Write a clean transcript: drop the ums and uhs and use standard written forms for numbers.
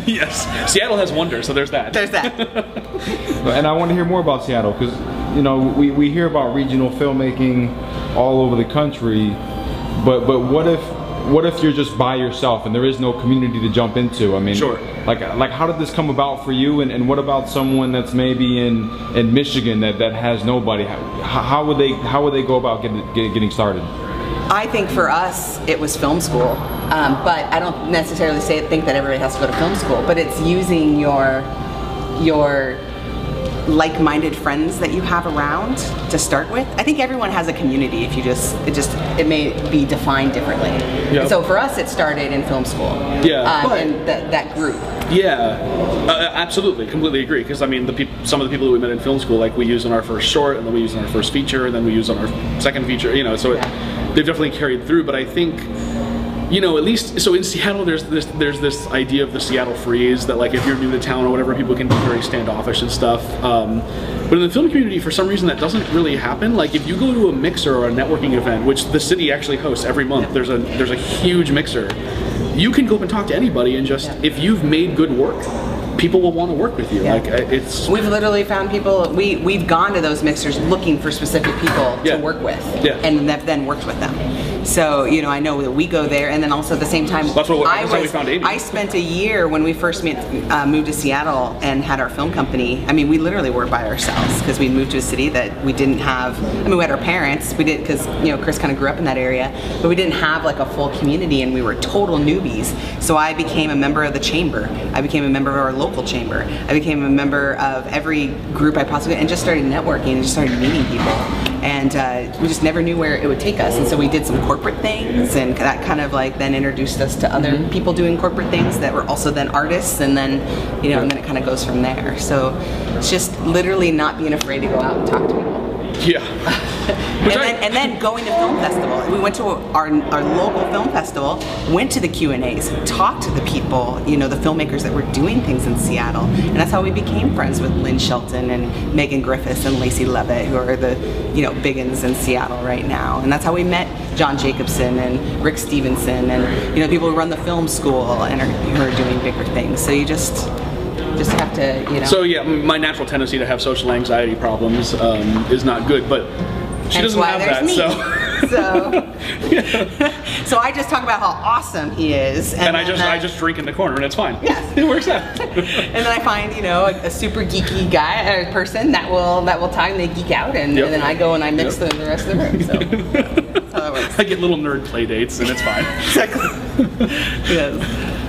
Yes, Seattle has wonders, so there's that. There's that. And I want to hear more about Seattle, because you know we hear about regional filmmaking all over the country, but what if you're just by yourself and there is no community to jump into? I mean, sure. Like how did this come about for you, and what about someone that's maybe in Michigan that has nobody? How would they go about getting started? I think for us, it was film school, but I don't necessarily think that everybody has to go to film school, but it's using your like-minded friends that you have around to start with. I think everyone has a community. If you it may be defined differently. Yep. So for us, it started in film school. Yeah, and that group. Yeah, absolutely, completely agree. Because I mean, some of the people that we met in film school, like we used on our first short, and then we used on our first feature, and then we used on our second feature. You know, so they've definitely carried through. But I think, you know, at least so in Seattle, there's this idea of the Seattle freeze that like if you're new to town or whatever, people can be very standoffish and stuff. But in the film community, for some reason, that doesn't really happen. Like if you go to a mixer or a networking event, which the city actually hosts every month, there's a huge mixer. You can go up and talk to anybody, and just if you've made good work, people will want to work with you. Like it's. We've literally found people. We've gone to those mixers looking for specific people to work with, and have then worked with them. So you know, I know that we go there, and then also at the same time, that's how we found Amy. I spent a year when we first moved to Seattle and had our film company. I mean, we literally were by ourselves because we moved to a city that we didn't have. I mean, we had our parents. We did because you know Kris kind of grew up in that area, but we didn't have like a full community, and we were total newbies. So I became a member of the chamber. I became a member of our local chamber. I became a member of every group I possibly, and just started networking and just started meeting people. And we just never knew where it would take us. And so we did some corporate things, and that kind of like then introduced us to other people doing corporate things that were also then artists, and then, you know, and then it kind of goes from there. So it's just literally not being afraid to go out and talk to people. Yeah. and then going to film festival. We went to our local film festival, went to the Q&As, talked to the people, you know, the filmmakers that were doing things in Seattle. And that's how we became friends with Lynn Shelton and Megan Griffiths and Lacey Levitt, who are the, you know, biggins in Seattle right now. And that's how we met John Jacobson and Rick Stevenson and, you know, people who run the film school and who are doing bigger things. So you just have to, you know. So yeah, my natural tendency to have social anxiety problems is not good, but she doesn't have that, so I just talk about how awesome he is, and I just drink in the corner, and it's fine. Yes, it works out. And then I find, you know, a super geeky guy or person that will talk, and they geek out, and then I go and I mix the rest of the room. So that's how that works. I get little nerd play dates, and it's fine. Exactly. Yes.